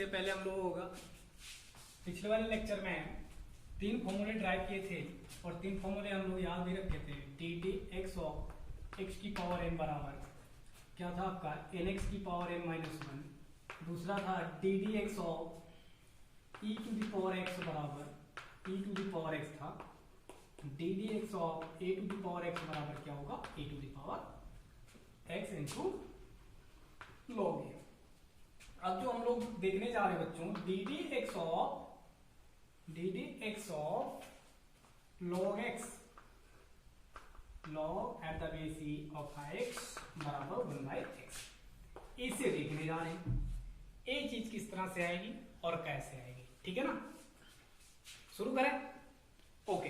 इसके पहले हम लोगों का पिछले वाले लेक्चर में 3 फॉर्मूले ड्राइव किए थे और 3 फॉर्मूले हम लोग याद भी रखे थे। D D x of x की पावर एन बराबर क्या था आपका एन एक्स की पावर एन माइनस 1। दूसरा था D D x of E to the power x बराबर ई टू द पावर एक्स था। D D x of A to the power x बराबर क्या होगा A to the power X into log A. अब जो हम लोग देखने जा रहे हैं बच्चों D D x of log x log at the base E of x बराबर 1 बाई एक्स। इसे देखने जा रहे हैं ये चीज किस तरह से आएगी और कैसे आएगी। ठीक है ना, शुरू करें। ओके,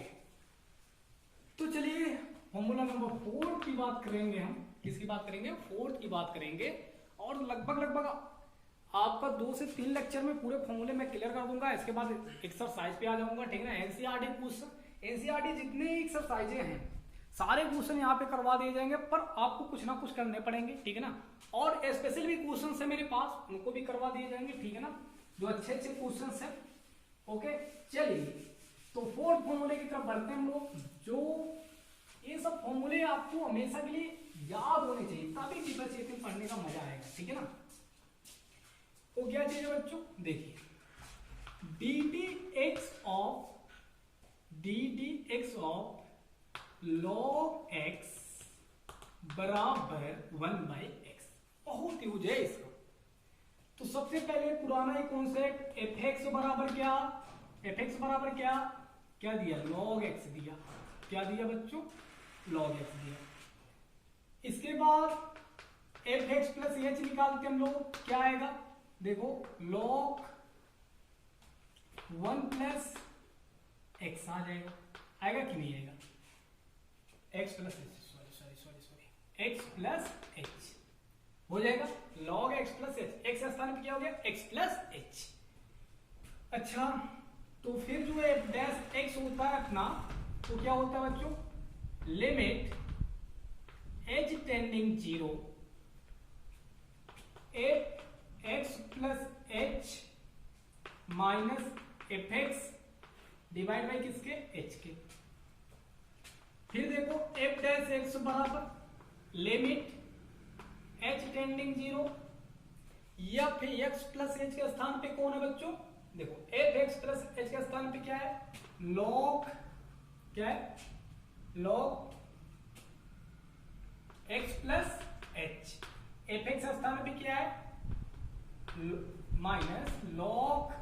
तो चलिए फॉर्मूला नंबर 4 की बात करेंगे हम। किसकी बात करेंगे? 4 की बात करेंगे। और लगभग आपका 2 से 3 लेक्चर में पूरे फॉर्मूले में क्लियर कर दूंगा। इसके बाद एक्सरसाइज पे आ जाऊंगा। ठीक है ना, एनसीईआरटी क्वेश्चन, एनसीईआरटी जितने एक्सरसाइजें हैं सारे क्वेश्चन यहाँ पे करवा दिए जाएंगे, पर आपको कुछ ना कुछ करने पड़ेंगे। ठीक है ना, और स्पेशल भी क्वेश्चन है मेरे पास, उनको भी करवा दिए जाएंगे। ठीक है ना, जो अच्छे क्वेश्चन है। ओके, चलिए तो 4th फॉर्मूले की तरफ बढ़ते हैं हम लोग। जो ये सब फॉर्मूले आपको हमेशा के लिए याद होने चाहिए, तभी डिफरेंशिएशन पढ़ने का मजा आएगा। ठीक है ना, तो क्या चीज है बच्चों, देखिए D D x of log x बराबर 1 बाई एक्स। बहुत यूज है इसका। तो सबसे पहले पुराना ही कॉन्सेप्ट एफ एक्स बराबर क्या, क्या दिया? लॉग एक्स दिया। क्या दिया बच्चों? लॉग एक्स दिया। इसके बाद एफ एक्स प्लस एच निकालते हम लोग, क्या आएगा? देखो log 1 प्लस एक्स आ जाएगा। आएगा कि नहीं आएगा? X plus H, sorry x plus H हो जाएगा। log x plus h, x स्थान पे क्या हो गया? X plus H. अच्छा, तो फिर जो है डैश एक्स होता है अपना, तो क्या होता है बच्चों? Limit H tending 0 F x plus h minus F x divide by किसके? एच के। फिर देखो एफ डैश एक्स बराबर लिमिट एच टेंडिंग 0 या फिर एक्स प्लस एच के स्थान पे कौन है बच्चों? देखो एफ एक्स प्लस एच के स्थान पे क्या है? लॉग, क्या है? Log x plus H. F x स्थान पे क्या है? Minus log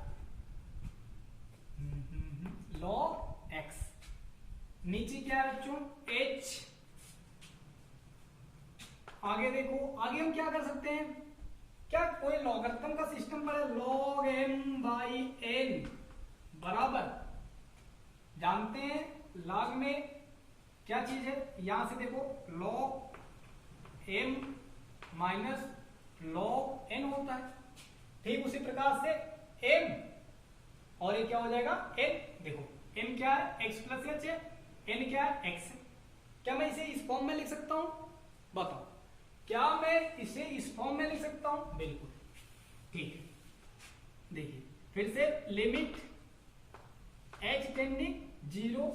x. नीचे क्या है बच्चों? एच। आगे देखो, आगे हम क्या कर सकते हैं? क्या कोई लॉगरिथम का सिस्टम पर लॉग एम बाई एन बराबर, जानते हैं लॉग में क्या चीज है? यहां से देखो log M minus log N होता है। ठीक उसी प्रकार से m और ये क्या हो जाएगा? n। देखो m क्या है? x प्लस एच है, n क्या है? x है। क्या मैं इसे इस फॉर्म में लिख सकता हूं? बताओ, क्या मैं इसे इस फॉर्म में लिख सकता हूं? बिल्कुल ठीक है। देखिए फिर से limit h tending 0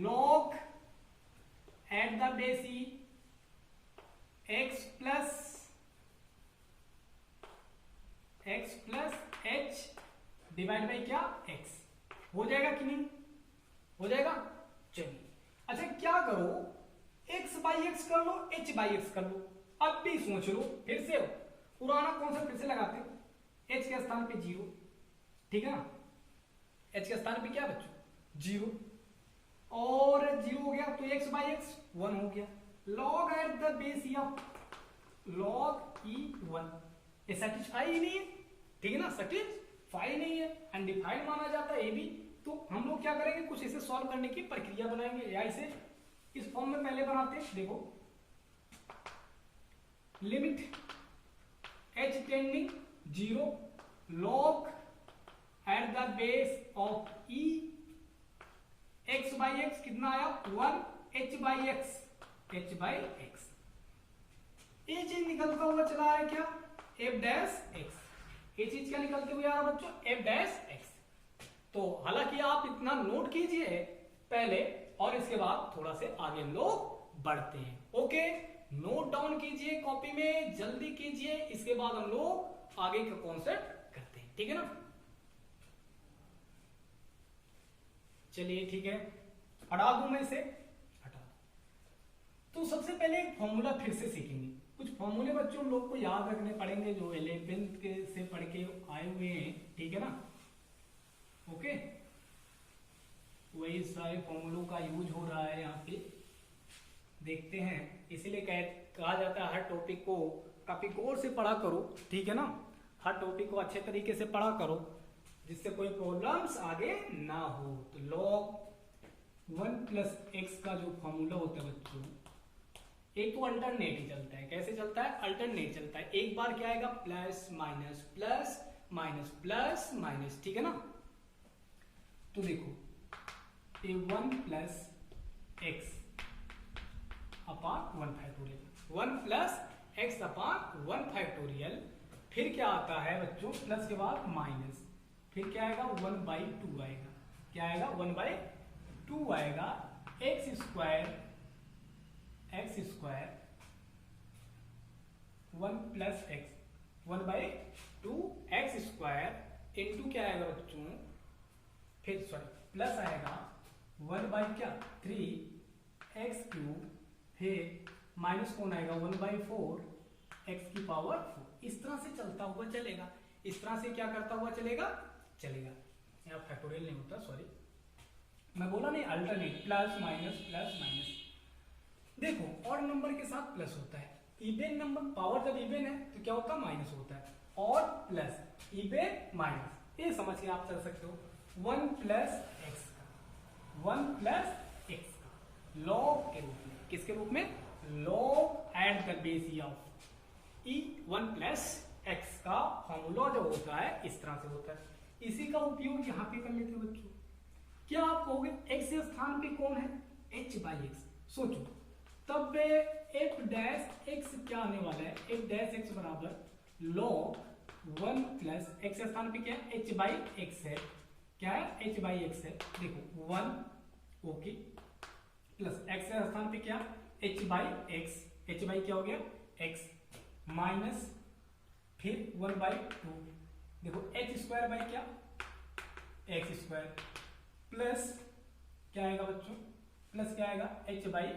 log at the base E x plus H divide by क्या? x। हो जाएगा कि नहीं? हो जाएगा। चलिए, अच्छा क्या करो, x बाई एक्स कर लो, h बाई एक्स कर लो। अब भी सोच लो, फिर से पुराना कॉन्सेप्ट फिर से लगाते हैं। h के स्थान पे 0, ठीक है ना, h के स्थान पे क्या बच्चों? 0 और 0 हो गया, तो x बाई एक्स 1 हो गया। log at the base E of log e 1, ये सेटिस्फाई ही नहीं है। ठीक है ना, सेटिस्फाई नहीं है, अनडिफाइंड माना जाता है ये भी। तो हम लोग क्या करेंगे, कुछ इसे सॉल्व करने की प्रक्रिया बनाएंगे, या इसे इस फॉर्म में पहले बनाते हैं। देखो limit h tending 0 log at the base of e x by x कितना आया? 1 h बाई एक्स। ये चीज निकलता हुआ चला है क्या? f dash x। ये चीज क्या निकलते हुए आ रहा बच्चों, एफ डैश एक्स। तो हालांकि आप इतना नोट कीजिए पहले और इसके बाद थोड़ा से आगे हम लोग बढ़ते हैं। ओके, नोट डाउन कीजिए कॉपी में, जल्दी कीजिए, इसके बाद हम लोग आगे का कॉन्सेप्ट करते हैं, ठीक है ना। चलिए ठीक है, हटा दूं मैं इसे, हटा दूं। तो सबसे पहले एक फॉर्मूला फिर से सीखेंगे। कुछ फॉर्मूले बच्चों लोग को याद रखने पड़ेंगे जो 11th के से पढ़ के आए हुए हैं, ठीक है ना। ओके, वही सारे फॉर्मूलों का यूज हो रहा है यहाँ पे, देखते हैं। इसीलिए कहा जाता है हर टॉपिक को काफी गौर से पढ़ा करो, ठीक है ना। हर टॉपिक को अच्छे तरीके से पढ़ा करो जिससे कोई प्रॉब्लम्स आगे ना हो। तो log 1 प्लस एक्स का जो फॉर्मूला होता है बच्चों, एक तो अल्टरनेट ही चलता है। कैसे चलता है, अल्टरनेट चलता है। एक बार क्या आएगा, plus minus plus minus plus minus, ठीक है ना। तो देखो ये 1 plus x upon 1 factorial, 1 plus x upon 1 factorial. फिर क्या आता है बच्चों, प्लस के बाद माइनस, फिर क्या आएगा 1/2 आएगा। क्या आएगा, 1/2 आएगा। X square 1 plus x 1/2 x square into क्या आएगा बच्चों, फिर सॉरी प्लस आएगा 1/3 एक्स क्यूब, फिर माइनस कौन आएगा 1/4 एक्स की पावर 4। इस तरह से चलता हुआ चलेगा, इस तरह से क्या करता हुआ चलेगा, यहाँ फैक्टोरियल नहीं होता, सॉरी मैं बोला नहीं, alternate plus minus plus minus. देखो और नंबर के साथ प्लस होता है, इवेन नंबर पावर जब इवेन है तो क्या होता है, माइनस होता है। और प्लस इवेन माइनस, ये समझ के आप चल सकते हो। 1 प्लस एक्स का, 1 प्लस एक्स का लॉग के रूप में, किसके रूप में, log at the base of E 1 plus x का फॉर्मूला जो होता है इस तरह से होता है। इसी का उपयोग यहाँ पे कर लेते हैं बच्चों। क्या आप कहोगे एक्स के स्थान पे कौन है, h/x। सोचो तब एफ डैश एक्स क्या आने वाला है, एफ डैश एक्स बराबर लॉग 1 प्लस एक्स के स्थान पे क्या है, h/x है। क्या है, h/x है। देखो 1 ओके प्लस एक्स के स्थान पे क्या, h/x, h/ क्या हो गया x माइनस फिर 1/2। देखो h स्क्वायर बाई क्या, x स्क्वायर प्लस क्या आएगा बच्चों, प्लस क्या आएगा h/1/3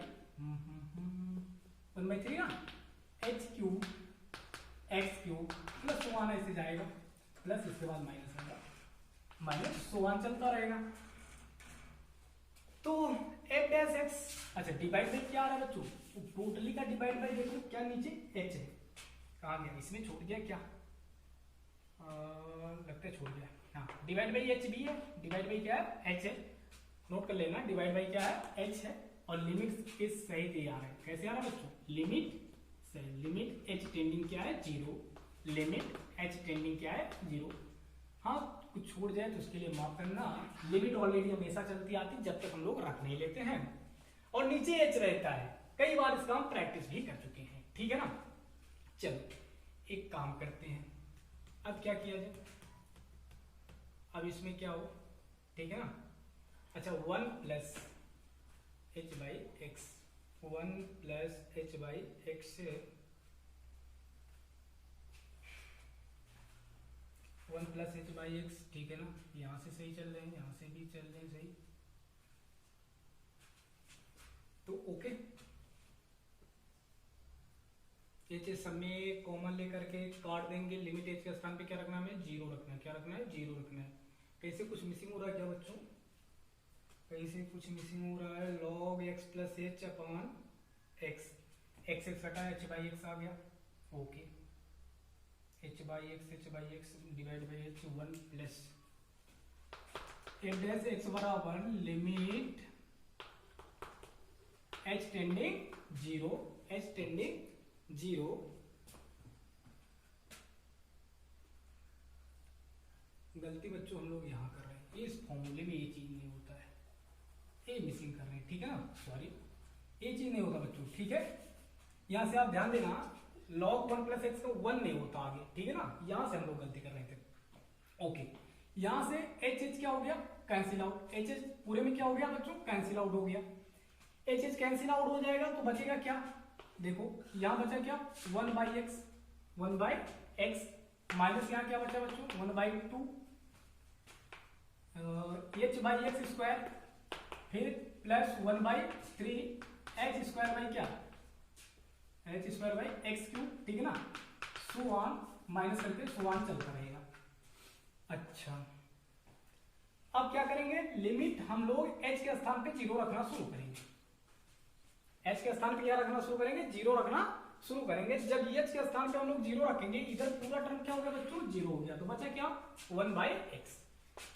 ना, h cube x cube plus 1 ऐसे जाएगा, प्लस इसके बाद माइनस आएगा, माइनस 1 चलता रहेगा। तो f डैश x, अच्छा डिवाइड बाई क्या आ रहा है बच्चों, टोटली का डिवाइड बाई देखो क्या नीचे h है, कहाँ गया, इसमें छूट गया क्या, लगता है छूट गया, हाँ डिवाइड बाई एच भी है। डिवाइड बाई क्या है, एच है, नोट कर लेना, डिवाइड बाई क्या है, एच है। और लिमिट के सहित ही आ रहा है, कैसे आ रहा है बच्चों, लिमिट से, लिमिट एच टेंडिंग क्या है 0, लिमिट एच टेंडिंग क्या है 0। हाँ कुछ छूट जाए तो उसके लिए माफ करना, लिमिट ऑलरेडी हमेशा चलती आती है जब तक हम लोग रख नहीं लेते हैं, और नीचे एच रहता है। कई बार इसका हम प्रैक्टिस भी कर चुके हैं, ठीक है ना। चलो एक काम करते हैं, अब क्या किया जाए, अब इसमें क्या हो, ठीक है ना। अच्छा 1 प्लस h/x, 1 प्लस h/x से 1 प्लस h/x, ठीक है ना। यहाँ से सही चल रहे हैं, यहाँ से भी चल रहे हैं सही, तो ओके। एच सब में कॉमन लेकर के काट देंगे, लिमिट एच के स्थान पे क्या रखना है, हमें 0 रखना है। क्या रखना है, 0 रखना है। कैसे कुछ मिसिंग हो रहा है क्या बच्चों, कैसे कुछ मिसिंग हो रहा है, log x plus H upon X, X X हटा h/x आ गया, okay h/x divide by h 1 plus F dash X बराबर limit h tending 0, h tending 0 गलती बच्चों हम लोग यहाँ कर रहे हैं, इस फॉर्मूले में ये चीज नहीं होता है, ये मिसिंग कर रहे हैं, ठीक है ना, सॉरी ये चीज नहीं होता बच्चों, ठीक है। यहाँ से आप ध्यान देना, log 1 प्लस एक्स का 1 नहीं होता आगे, ठीक है ना, यहां से हम लोग गलती कर रहे थे। ओके, यहां से एच एच क्या हो गया, कैंसिल आउट, एच एच पूरे में क्या हो गया बच्चों, कैंसिल आउट हो गया। एच एच कैंसिल आउट हो जाएगा तो बचेगा क्या, देखो यहां बचा क्या, 1 by X, 1 by X minus यहाँ क्या बचा बच्चों, 1 by 2 H by X square, फिर plus 1 by 3 X square by क्या, H square by X cube, ठीक है ना, सो ऑन माइनस करके सो ऑन चलता रहेगा। अच्छा, अब क्या करेंगे, लिमिट हम लोग h के स्थान पे 0 रखना शुरू करेंगे, h के स्थान पे क्या रखना शुरू करेंगे, 0 रखना शुरू करेंगे। जब h के स्थान पे हम लोग 0 रखेंगे, इधर पूरा टर्म क्या हो गया बच्चों, 0 हो गया, तो बचा क्या, 1 बाई एक्स।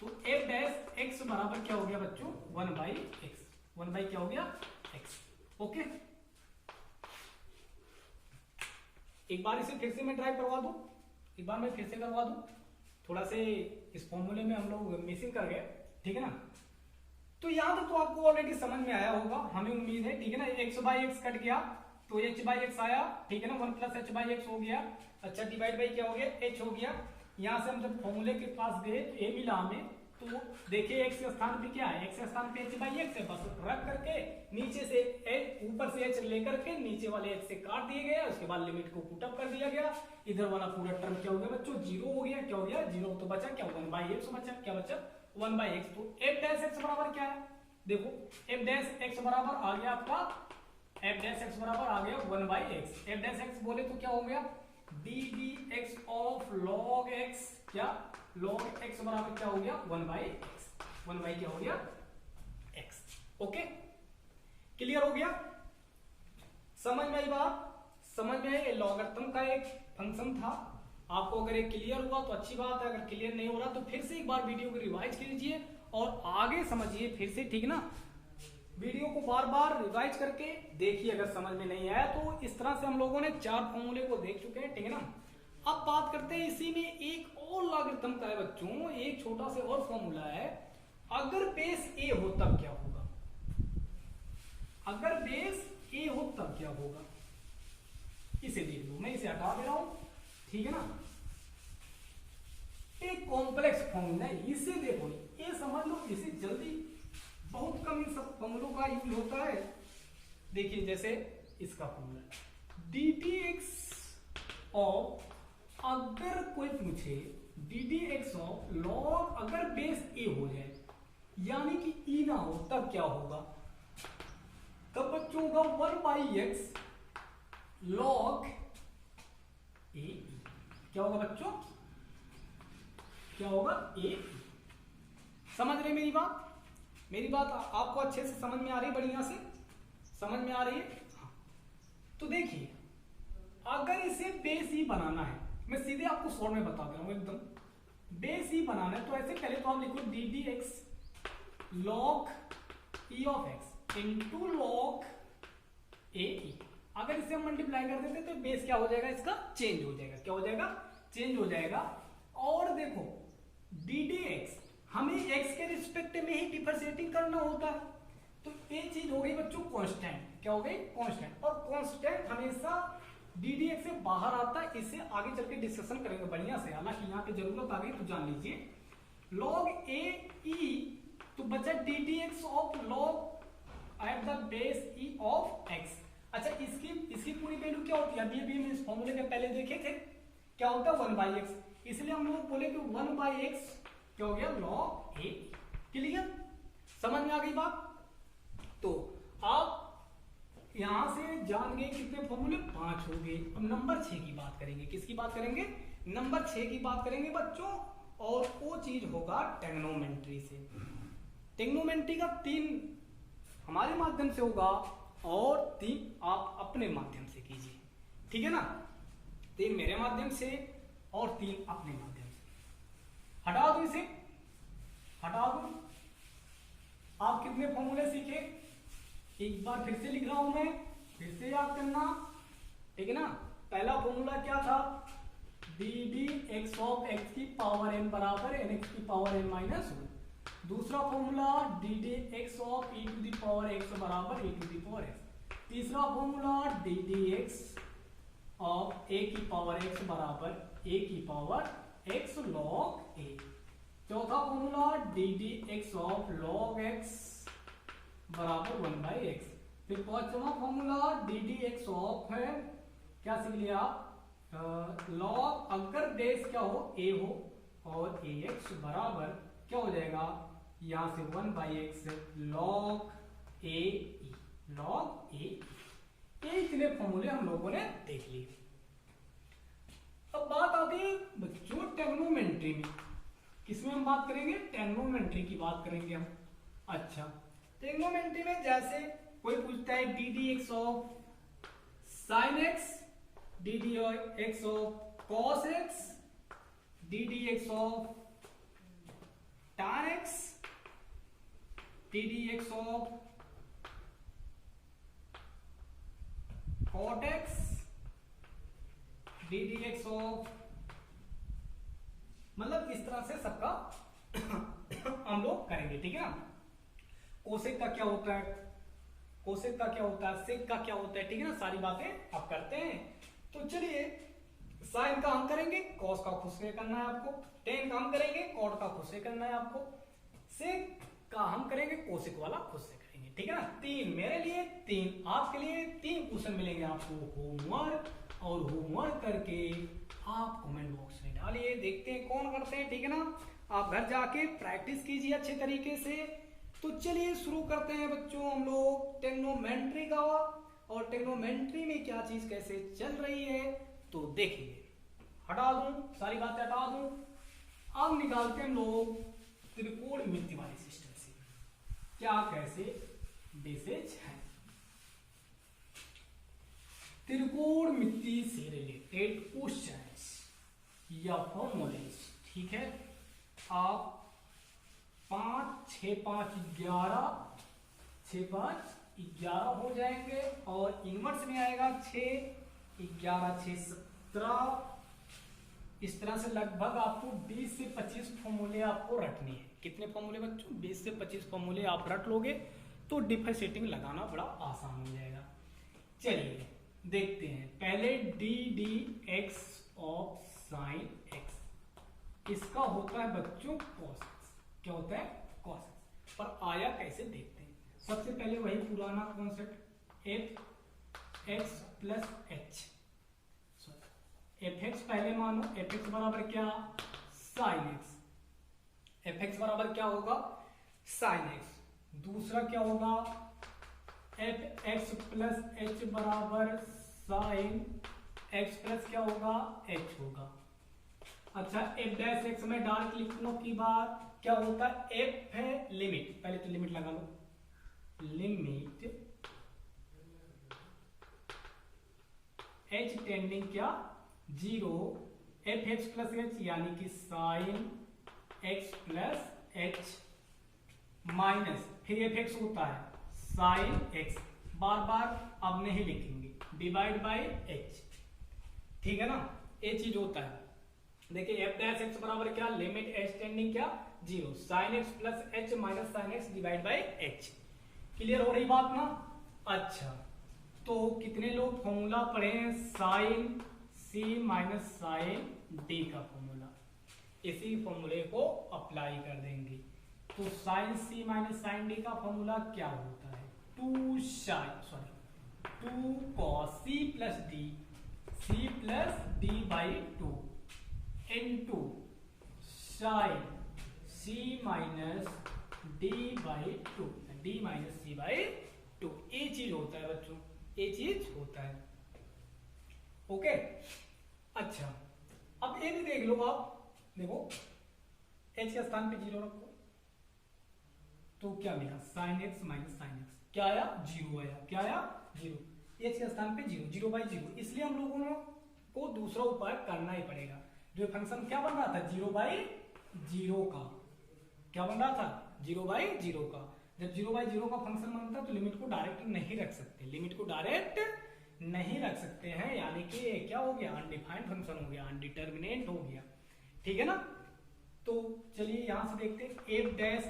तो f डैश एक्स बराबर क्या हो गया बच्चों, 1 बाई एक्स, 1 बाई क्या हो गया एक्स। ओके, एक बार इसे फिर से मैं ट्राई करवा दूं, एक बार मैं फिर से करवा दूं, थोड़ा से इस फॉर्मूले में हम लोग मिसिंग कर गए, ठीक है ना। तो यहां तक तो आपको ऑलरेडी समझ में आया होगा, हमें उम्मीद है, ठीक है ना। एक्स बाई एक्स कट गया तो एच बाई एक्स आया, ठीक है ना, 1 प्लस एच बाई एक्स हो गया। अच्छा, डिवाइड बाई क्या हो गया, एच हो गया। यहां से हम जब फॉर्मूले के पास गए तो ए मिला हमें, तो देखिए एक्स के स्थान पे क्या है, एक्स के स्थान पे एच बाई एक्स है, बस रख करके नीचे से एच, ऊपर से एच लेकर के नीचे वाले एच से काट दिए गए, उसके बाद लिमिट को पुटअप कर दिया गया। इधर वाला पूरा टर्म क्या हो गया बच्चों, 0 हो गया। क्या हो गया, 0, तो बचा क्या, 1 बाई एक्स बचा, क्या बचा, 1 बाई एक्स। तो एफ डैश एक्स बराबर क्या है, देखो एफ डैश एक्स बराबर आ गया आपका, एफ डैश एक्स बराबर आ गया 1 by x. F dash x बोले तो क्या हो गया, D D x of log x, क्या लॉग एक्स बराबर क्या हो गया, 1 बाई एक्स, 1 बाई क्या हो गया एक्स। ओके, क्लियर हो गया, समझ में आई बात, समझ में आई। लॉगरिथम का एक फंक्शन था, आपको अगर ये क्लियर हुआ तो अच्छी बात है, अगर क्लियर नहीं हो रहा तो फिर से एक बार वीडियो को रिवाइज कीजिए और आगे समझिए फिर से, ठीक ना। वीडियो को बार बार रिवाइज करके देखिए, अगर समझ में नहीं आया तो इस तरह से हम लोगों ने 4 फॉर्मूले को देख चुके हैं, ठीक है ना। अब बात करते हैं इसी में एक और लॉगरिथम का है बच्चों, एक छोटा सा और फॉर्मूला है, अगर बेस ए हो तब क्या होगा, अगर बेस ए हो तब क्या होगा। इसे देख लो, मैं इसे हटा दे रहा हूं, ठीक है ना। एक कॉम्प्लेक्स फॉर्मूला है, इसे देखो, ये समझ लो, इसे जल्दी, बहुत कम इन सब फॉर्मूलों का यूज होता है। देखिए जैसे इसका formula D t x of, अगर कोई पूछे D D x of log, अगर बेस ए हो जाए यानी कि ई ना हो तब क्या होगा, तब बच्चों होगा 1 बाई एक्स लॉग ए। क्या होगा बच्चों, क्या होगा ए। समझ रहे मेरी बात, मेरी बात आपको अच्छे से समझ में आ रही है, बढ़िया से समझ में आ रही है। हाँ। तो देखिए, अगर इसे बेस ई बनाना है, मैं सीधे आपको शॉर्ट में बता दे रहा हूं एकदम, बेस ई बनाना है तो ऐसे पहले तो आप लिखो d D x log e of x into log a e. अगर इसे हम मल्टीप्लाई कर देते तो बेस क्या हो जाएगा, इसका चेंज हो जाएगा, क्या हो जाएगा, चेंज हो जाएगा। और देखो डी डी एक्स हमें x के रिस्पेक्ट में ही डिफरेंशिएटिंग करना होता है, तो ये चीज हो गई बच्चों कांस्टेंट, क्या हो गई कांस्टेंट। और कांस्टेंट हमेशा ddx से बाहर आता है, इससे आगे चल के डिस्कशन करेंगे बढ़िया से, हालांकि यहाँ पे जरूरत आ गई तो जान लीजिए। log a e तो बचा ddx of log at the base e of x। अच्छा, इसकी पूरी वैल्यू क्या होती है, अभी हम इस फॉर्मूले के पहले देखे थे, क्या होता है 1 बाई एक्स, इसलिए हम लोग बोले कि 1 बाई एक्स क्या हो गया, लॉग ए। क्लियर, समझ में आ गई बात। तो आप यहां से जान गए कितने फॉर्मूले, 5 हो गए। अब नंबर 6 की बात करेंगे, किसकी बात करेंगे, नंबर 6 की बात करेंगे बच्चों, और वो चीज होगा टेग्नोमेट्री से। टेग्नोमेट्री का 3 हमारे माध्यम से होगा और 3 आप अपने माध्यम से कीजिए, ठीक है ना। 3 मेरे माध्यम से और 3 अपने माध्यम से। हटा दो इसे, हटा दो। आप कितने फॉर्मूले सीखे, एक बार फिर से लिख रहा हूं मैं, फिर से याद करना, ठीक है ना। पहला फॉर्मूला क्या था, D D x of x की पावर एन बराबर एन एक्स की पावर एन माइनस 1। दूसरा formula d D x of E to the power x बराबर ई टू द पावर एक्स। तीसरा formula d D x of a की power x बराबर ए की power x log ए। चौथा formula d D x of log x बराबर 1/x। फिर पांचवा formula d D x of है, क्या सीख लिया आप, लॉग अगर बेस क्या हो ए हो और ए एक्स बराबर क्या हो जाएगा, यहां से 1/x log a E, log ए। ये इतने फॉर्मूले हम लोगों ने देख लिए। अब बात आती है बच्चों टेग्नोमेट्री में। किसमें हम बात करेंगे, टेग्नोमेट्री की बात करेंगे हम। अच्छा, टेग्नोमेट्री में जैसे कोई पूछता है D D x of sine x, D D x of cos x, D D x of tan x, D D x of cot x, D D x of, मतलब इस तरह से सबका हम लोग करेंगे, ठीक है ना। कोसेक का क्या होता है, कोसेक का क्या होता है, सेक का क्या होता है, ठीक है ना, सारी बातें आप करते हैं। तो चलिए साइन का हम करेंगे, कॉस का खुद से करना है आपको, टेन का हम करेंगे, कॉट का खुद से करना है आपको, सेक का हम करेंगे, कोसेक वाला खुद से करेंगे, ठीक है ना। 3 मेरे लिए, 3 आपके लिए, 3 क्वेश्चन मिलेंगे आपको होमवर्क, और होमवर्क करके आप कमेंट बॉक्स में डालिए, देखते हैं कौन करते हैं, ठीक है ना। आप घर जाके प्रैक्टिस कीजिए अच्छे तरीके से। तो चलिए शुरू करते हैं बच्चों हम लोग टेग्नोमेट्री का, और टेग्नोमेट्री में क्या चीज कैसे चल रही है तो देखिए। हटा दूं सारी बातें, हटा दूं। अब निकालते हैं हम लोग त्रिकोणमिति वाले सिस्टम से क्या कैसे बेसिस है। त्रिकोणमिति से रिलेटेड क्वेश्चंस या फॉर्मूलेस, ठीक है। आप 5 6 5 11 6 5 11 हो जाएंगे, और इनवर्स में आएगा 6 11 6 17। इस तरह से लगभग आपको 20 से 25 फॉर्मूले आपको रटने हैं। कितने फॉर्मूले बच्चों, 20 से 25 फॉर्मूले आप रट लोगे तो डिफरेंशिएटिंग लगाना बड़ा आसान हो जाएगा। चलिए देखते हैं। पहले D D x of sine x, इसका होता है बच्चों कॉस एक्स। क्या होता है, कॉस एक्स। पर आया कैसे देखते हैं। सबसे पहले वही पुराना concept, F x plus H, F x पहले मानो, एफ एक्स बराबर क्या, साइन एक्स। एफ एक्स बराबर क्या होगा, साइन एक्स। दूसरा क्या होगा, एफ एक्स प्लस एच बराबर साइन एक्स प्लस क्या होगा, एच होगा। अच्छा, एफ डैश एक्स में डार्क लिखने की बात क्या होता है, एफ है लिमिट, पहले तो लिमिट लगा लो, लिमिट एच टेंडिंग क्या 0, एफ एक्स प्लस एच यानी कि sine x plus h minus, फिर एफ एक्स होता है साइन एक्स, बार बार अब नहीं लिखेंगे, डिवाइड बाय एच, ठीक है ना। ये चीज होता है। देखिए एफ डैश एक्स बराबर क्या, लिमिट एच टेंडिंग क्या 0, sine x plus h minus sine x divide by H. Clear हो रही बात ना। अच्छा, तो कितने लोग फॉर्मूला पढ़े हैं, साइन सी माइनस साइन डी का फॉर्मूला, इसी फॉर्मूले को अप्लाई कर देंगे। तो साइन सी माइनस साइन डी का फॉर्मूला क्या होता है, 2 cos C plus D by 2 into sine C minus D by 2, D minus C by 2। ये चीज होता है बच्चों, ये चीज होता है। ओके, अच्छा अब ये भी देख लो आप, देखो एच के स्थान पे 0 रखो तो क्या मिला, sine x minus sine x, क्या आया 0 आया, क्या आया 0, एच के स्थान पे 0, 0/0। इसलिए हम लोगों को दूसरा उपाय करना ही पड़ेगा। जो फंक्शन क्या बन रहा था 0/0 का, क्या बन रहा था 0/0 का। जब 0/0 का फंक्शन बनता है तो लिमिट को डायरेक्ट नहीं रख सकते, लिमिट को डायरेक्ट नहीं रख सकते हैं, यानी कि क्या हो गया, अनडिफाइंड फंक्शन हो गया, अनडिटर्मिनेट हो गया, ठीक है ना। तो चलिए यहां से देखते हैं, एफ डैश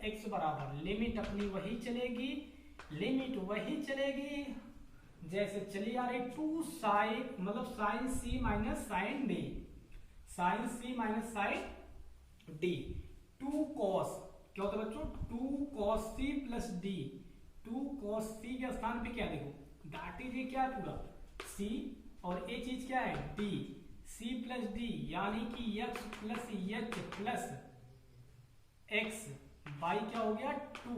एक्स बराबर लिमिट अपनी वही चलेगी, लिमिट वही चलेगी जैसे चलिए आ रही 2 साइन मतलब साइन सी माइनस साइन डी, साइन सी माइनस साइन डी, 2 कॉस क्या होता है बच्चों 2 cos c plus d, 2 cos c के स्थान पे क्या देखो दैट इज ये क्या है पूरा सी और ये चीज क्या है डी, सी प्लस डी यानी कि x plus H plus x by क्या हो गया 2,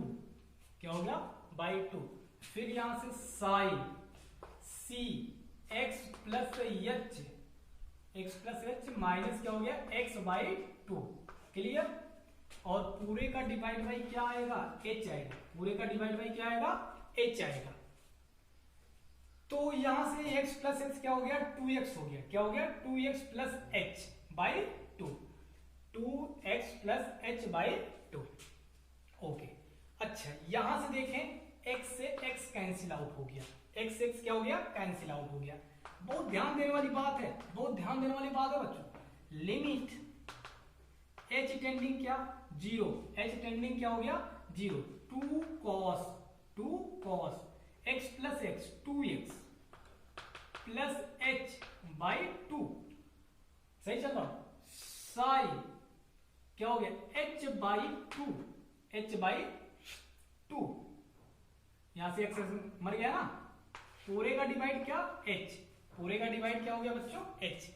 क्या हो गया बाई 2। फिर यहां से sine c x plus h, x plus h minus क्या हो गया एक्स बाई 2, क्लियर। और पूरे का डिवाइड बाई क्या आएगा एच आएगा, पूरे का डिवाइड बाई क्या आएगा एच आएगा। तो यहां से x प्लस एच क्या हो गया 2x हो गया, क्या हो गया 2x plus H by 2, 2x plus H by 2। Okay अच्छा यहां से देखें x से x कैंसिल आउट हो गया, x से x क्या हो गया कैंसिल आउट हो गया। बहुत ध्यान देने वाली बात है, बहुत ध्यान देने वाली बात है बच्चों। लिमिट h टेंडिंग क्या 0, h टेंडिंग क्या हो गया 0, 2 cos x plus x 2x plus h by 2, सही चल रहा साइन क्या हो गया h बाई 2, h बाई 2, यहां से x मर गया ना, पूरे का डिवाइड क्या h, पूरे का डिवाइड क्या हो गया बच्चों h।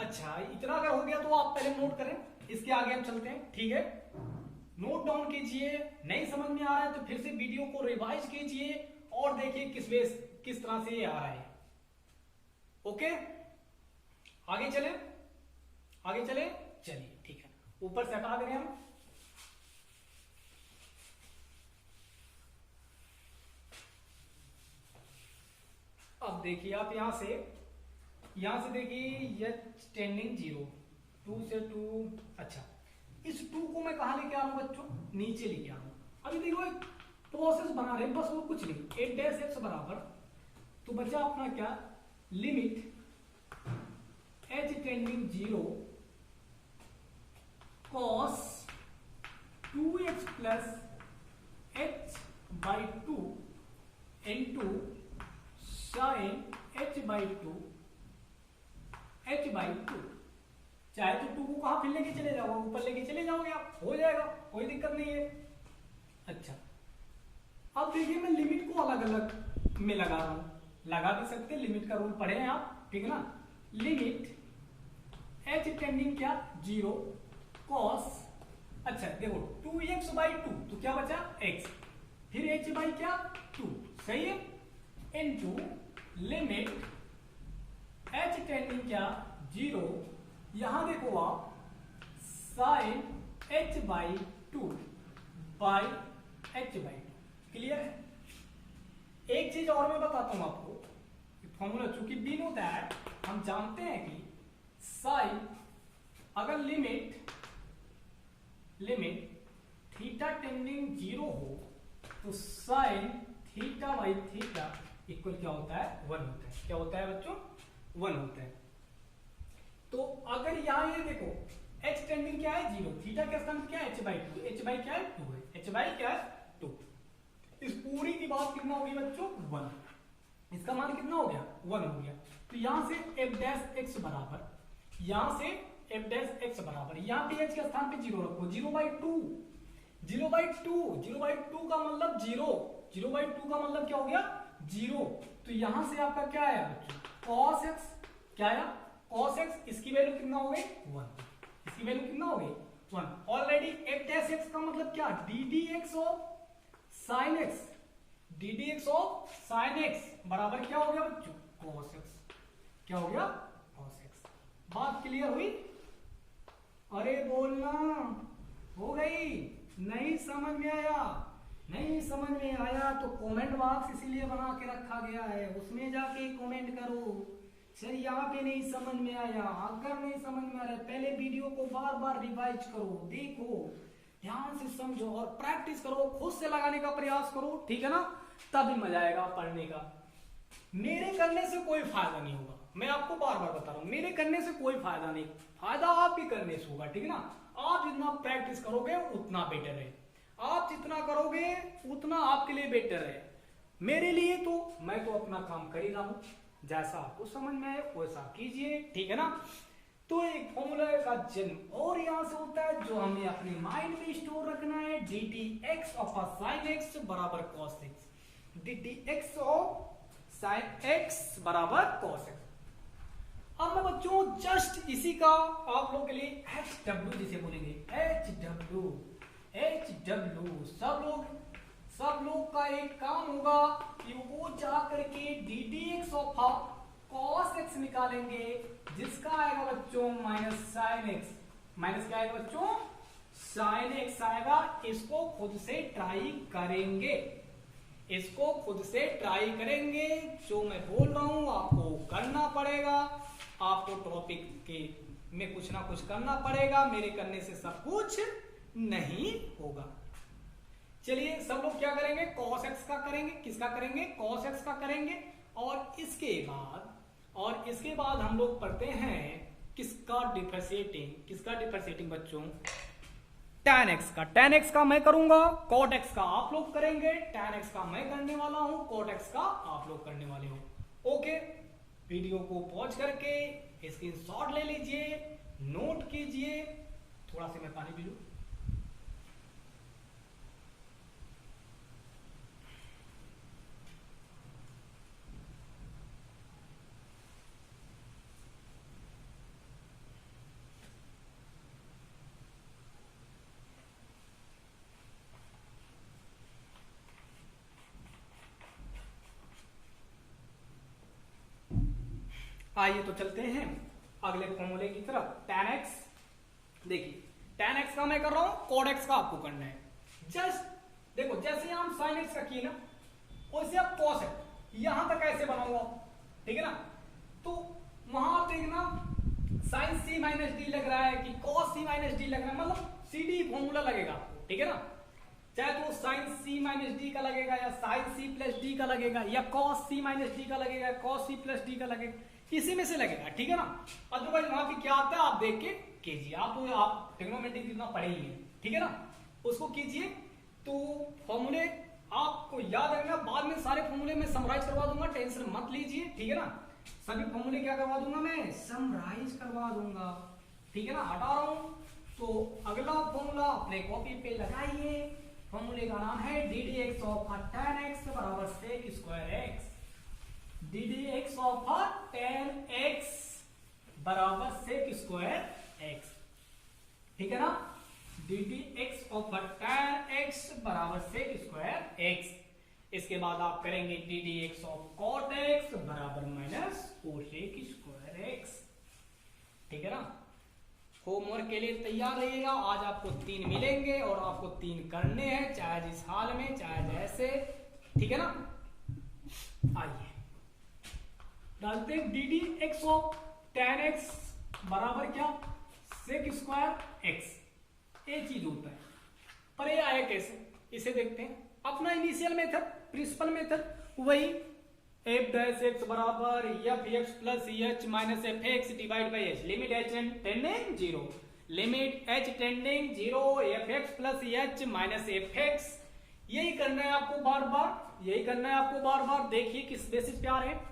अच्छा इतना अगर हो गया तो आप पहले नोट करें, इसके आगे हम चलते हैं, ठीक है। नोट डाउन कीजिए, नहीं समझ में आ रहा है तो फिर से वीडियो को रिवाइज कीजिए और देखिए किस तरह से ये आ रहा है। ओके आगे चले, आगे चले, चलिए ठीक है। ऊपर से हटा दे रहे हैं हम। अब देखिए आप यहां से देखिए h टेंडिंग 0, 2 से 2। अच्छा इस 2 को मैं कहां लेके आ रहा हूं बच्चों नीचे लेके आ रहा हूं। अभी देखो एक प्रोसेस बना रहे हैं बस, वो कुछ नहीं 8 डैश x बराबर, तो बचा अपना क्या limit h tending 0 cos 2x plus h by 2 into sign h by 2 h by 2। चाहे तो 2 को कहां फिर लेके चले जाओ, ऊपर लेके चले जाओगे आप, हो जाएगा कोई दिक्कत नहीं है। अच्छा अब देखिए मैं लिमिट को अलग अलग में लगा रहा हूं, लगा भी सकते, लिमिट का रूल पढ़े हैं आप, ठीक है ना। लिमिट h टेंडिंग क्या 0 cos, अच्छा देखो 2x बाई 2 तो क्या बचा x, फिर h बाई क्या 2, सही है, इनटू लिमिट h टेंडिंग क्या 0, यहां देखो आप sine h by 2 by h by 2, clear है। एक चीज और मैं बताता हूं आपको फॉर्मूला, चूंकि वी नो दैट हम जानते हैं कि साइन अगर लिमिट थीटा टेंडिंग 0 हो तो sine theta by theta equal क्या होता है 1 होता है, क्या होता है बच्चों 1 होता है। तो अगर यहां ये देखो h टेंडिंग क्या है 0, थीटा के स्थान क्या है h बाई 2, h बाई क्या है 2 है, h बाई क्या है 2, इस पूरी की बात कितना होगी बच्चों 1, इसका मान कितना हो गया 1 हो गया। तो यहां से f डैश x बराबर, यहां से f डैश x बराबर, यहां पे h के स्थान पे 0 रखो, 0 बाई 2, 0 बाई 2, 0 बाई 2 का मतलब 0, 0 बाई 2 का मतलब क्या हो गया 0। तो यहां से आपका क्या आया बच्चों cos x, क्या आया cos x, इसकी वैल्यू कितना हो गई 1, इसकी वैल्यू कितना हो गई 1। ऑलरेडी f डैश x का मतलब क्या ddx of sin x, ddx of sin x बराबर क्या हो गया बच्चों cos x, क्या हो गया cos x। बात क्लियर हुई, अरे बोलना हो गई, नहीं समझ में आया, नहीं समझ में आया तो कमेंट बॉक्स इसीलिए बना के रखा गया है, उसमें जाके कमेंट करो सर यहाँ पे नहीं समझ में आया। अगर नहीं समझ में आ रहा है पहले वीडियो को बार बार रिवाइज करो, देखो ध्यान से समझो और प्रैक्टिस करो, खुद से लगाने का प्रयास करो, ठीक है ना, तभी मजा आएगा पढ़ने का। मेरे करने से कोई फायदा नहीं होगा, मैं आपको बार बार बता रहा हूं, मेरे करने से कोई फायदा नहीं, फायदा आपके करने से होगा, ठीक है ना। आप जितना प्रैक्टिस करोगे उतना बेटर है, आप जितना करोगे उतना आपके लिए बेटर है। मेरे लिए तो मैं तो अपना काम कर ही रहा हूं, जैसा आपको समझ में आए वैसा कीजिए, ठीक है ना। तो एक फॉर्मूला का जन्म और यहां से होता है जो हमें अपने माइंड में स्टोर रखना है, d t x of sine x बराबर cos x, d t x of sine x बराबर कॉस एक्स। अब मैं बच्चों जस्ट इसी का आप लोग के लिए एच डब्ल्यू जिसे बोलेंगे, एच डब्ल्यू, एच डब्ल्यू सब लोग का एक काम होगा कि वो जा करके D D x of cos x निकालेंगे, जिसका आएगा बच्चों माइनस साइन एक्स, माइनस क्या आएगा बच्चों, साइन एक्स आएगा। इसको खुद से ट्राई करेंगे, इसको खुद से ट्राई करेंगे, जो मैं बोल रहा हूं आपको करना पड़ेगा, आपको टॉपिक के में कुछ ना कुछ करना पड़ेगा, मेरे करने से सब कुछ नहीं होगा। चलिए सब लोग क्या करेंगे, cos x का करेंगे, किसका करेंगे, cos x का करेंगे, और इसके बाद हम लोग पढ़ते हैं किसका डिफरेंशिएटिंग बच्चों, tan x का। tan x का मैं करूंगा, cot x का आप लोग करेंगे, tan x का मैं करने वाला हूं, cot x का आप लोग करने वाले हो। ओके, वीडियो को पॉज करके स्क्रीनशॉट ले लीजिए, नोट कीजिए। थोड़ा सा मैं पानी पी लूं। आइए तो चलते हैं अगले फॉर्मूले की तरफ, tan x। देखिए tan x का मैं कर रहा हूं, cot x का आपको करना है। जस्ट देखो जैसे हम sin x का किए ना, वैसे आप cos x यहां तक ऐसे बनाऊंगा, ठीक है ना। तो वहां आप देखना sin c माइनस डी लग रहा है कि cos c माइनस डी लग रहा है, मतलब सी डी फॉर्मूला लगेगा, ठीक है ना। चाहे तो sin c माइनस डी का लगेगा, या sin c प्लस डी का लगेगा, या cos c माइनस डी का लगेगा, cos c प्लस डी का लगेगा, इसी में से लगेगा, ठीक है ना। अदरवाइज वहां पे क्या आता है आप देख के कीजिए, आप ट्रिग्नोमेट्री कितना पढ़े ही है, ठीक है ना, उसको कीजिए। तो फॉर्मूले आपको याद रखना, बाद में सारे फॉर्मूले में समराइज करवा दूंगा, टेंशन मत लीजिए, ठीक है ना। सभी फॉर्मूले क्या करवा दूंगा मैं, समराइज करवा दूंगा, ठीक है ना। हटा रहा हूं तो अगला फॉर्मूला अपने कॉपी पे लगाइए। फॉर्मूले का नाम है D D x of tan x बराबर sec square X, D D x of tan x बराबर सेक स्क्वायर एक्स, ठीक है ना। D D x of tan x बराबर सेक स्क्वायर एक्स। इसके बाद आप करेंगे D D x of cot x बराबर माइनस कोसेक स्क्वायर एक्स, ठीक है ना। होमवर्क के लिए तैयार रहिएगा, आज आपको 3 मिलेंगे और आपको 3 करने हैं, चाहे जिस हाल में चाहे जैसे, ठीक है ना। आइए डालते हैं D D x of tan x बराबर क्या, सेक स्क्वायर एक्स। ये चीज होता है, पर ये आया कैसे, इसे देखते हैं। अपना इनिशियल मेथड, प्रिंसिपल मेथड वही, एफ डैश एक्स बराबर F x plus h minus F x divide by H, limit H tending zero, limit H tending zero, F x plus h minus F x. यही करना है आपको बार बार, यही करना है आपको बार बार। देखिए किस बेसिस पे आ रहे हैं।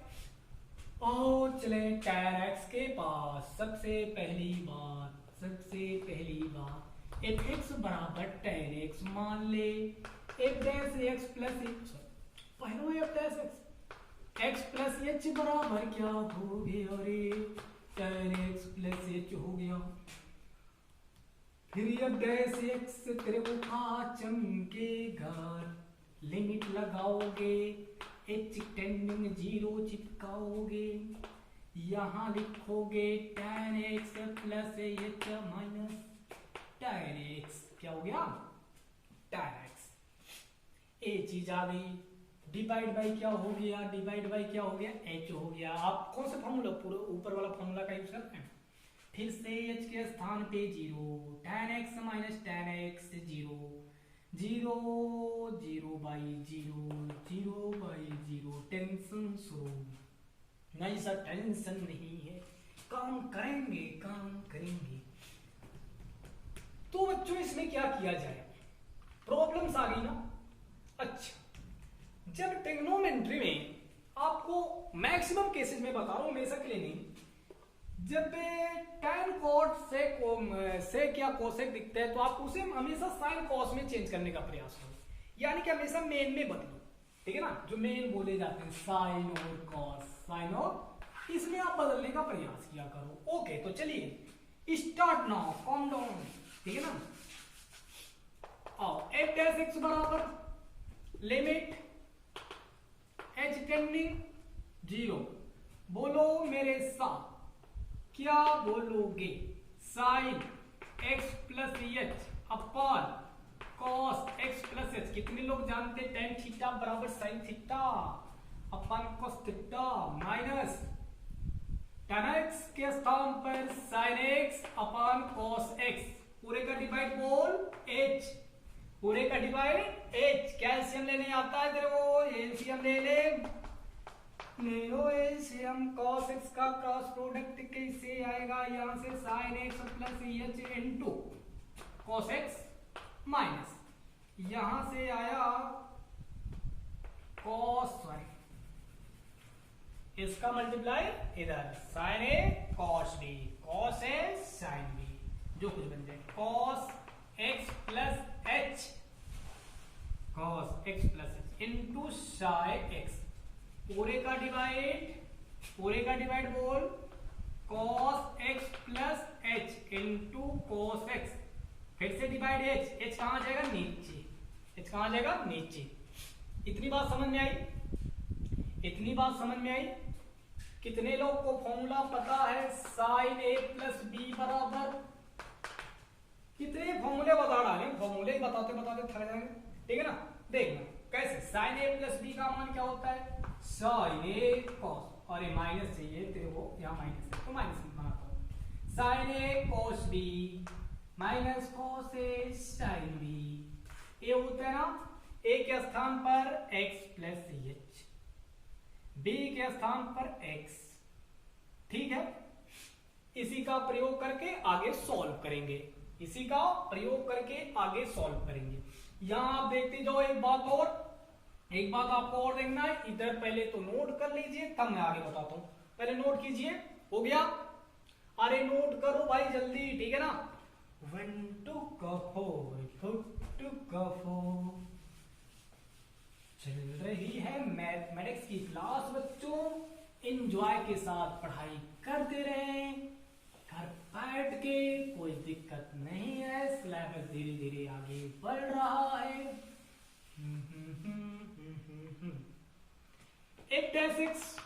और चले tan x के पास सबसे पहली बात एफ एक्स बराबर tan x मान ले, एफ डैश एक्स प्लस पहलो F dash x plus H बराबर क्या हो गया रे, tan x प्लस एच हो गया। फिर एफ डैश एक्स तेरे को खा चमकेगा, लिमिट लगाओगे, एच टेंडिंग जीरो चिपकाओगे, यहां लिखोगे tan x plus h minus tan x, क्या हो गया tan x। ए चीज आ गई, डिवाइड बाई क्या हो गया, डिवाइड बाई क्या हो गया h हो गया। आप कौन सा फॉर्मूला, पूरा ऊपर वाला फॉर्मूला का यूज करते हैं। फिर से h के स्थान पे zero, tan x minus tan x zero, zero zero by zero, zero by zero. Tension शुरू नहीं सर, टेंशन नहीं है, काम करेंगे काम करेंगे। तो बच्चों इसमें क्या किया जाए, प्रॉब्लम्स आ गई ना। अच्छा जब ट्रिग्नोमेट्री में आपको मैक्सिमम केसेस में बता रहा हूं, हमेशा के लिए नहीं, जब tan cot सेक या कोसेक दिखता है तो आप उसे हमेशा साइन कॉस में चेंज करने का प्रयास करो, यानी कि हमेशा मेन में बदलो, ठीक है ना, जो मेन बोले जाते हैं साइन और कॉस, साइन और इसमें आप बदलने का प्रयास किया करो। ओके, तो चलिए स्टार्ट नाउ, कॉम डाउन, ठीक है ना। और एफ डैश एक्स बराबर लिमिट एच टेंडिंग 0, बोलो मेरे साथ, क्या बोलोगे? Sine x plus H upon cos x plus H. कितने लोग जानते हैं टेन थीटा बराबर sine theta upon cos theta minus ten x के स्थान पर sine x upon cos x, पूरे का डिवाइड बोल एच, पूरे का डिवाइड एच। क्या एलसीएम लेने आता है तेरे को? एलसीएम ले ले एलसीएम कॉस एक्स का क्रॉस प्रोडक्ट कैसे आएगा? यहां से sine x plus H into cos x minus यहां से आया कॉस वाई, इसका मल्टीप्लाई इधर sign A cos B, cos A sine B, जो कुछ बन जाए cos x plus H, cos x plus H into sine x, पूरे का डिवाइड बोल cos x plus H into cos x, फिर से डिवाइड एच, एच कहां जाएगा? नीचे, एच कहां जाएगा? नीचे। इतनी बात समझ में आई? इतनी बात समझ में आई? कितने लोग को फॉर्मूला पता है साइन ए प्लस बी बराबर? कितने फॉर्मूले बता डाले, फॉर्मूले ही बताते बताते थक जाएंगे, ठीक है ना। देखना कैसे, साइन ए प्लस बी का मान क्या होता है? साइन ए कॉस, और ये माइनस चाहिए तेरे को, यहाँ माइनस है तो माइनस बनाता हूँ, sign A cos B minus cos A sine B, ये होता है ना ए के स्थान पर x प्लस एच, बी के स्थान पर x, ठीक है। इसी का प्रयोग करके आगे सॉल्व करेंगे, इसी का प्रयोग करके आगे सॉल्व करेंगे। यहां आप देखते जाओ, एक बात आपको और देखना है, इधर पहले तो नोट कर लीजिए तब मैं आगे बताता हूं, पहले नोट कीजिए। हो गया? अरे नोट करो भाई जल्दी, ठीक है ना। 1 2 का 4 2 का 4 चल रही है मैथमेटिक्स की क्लास, बच्चों एंजॉय के साथ पढ़ाई करते रहे, घर बैठ के, कोई दिक्कत नहीं है, सिलेबस धीरे धीरे आगे बढ़ रहा है। 8-6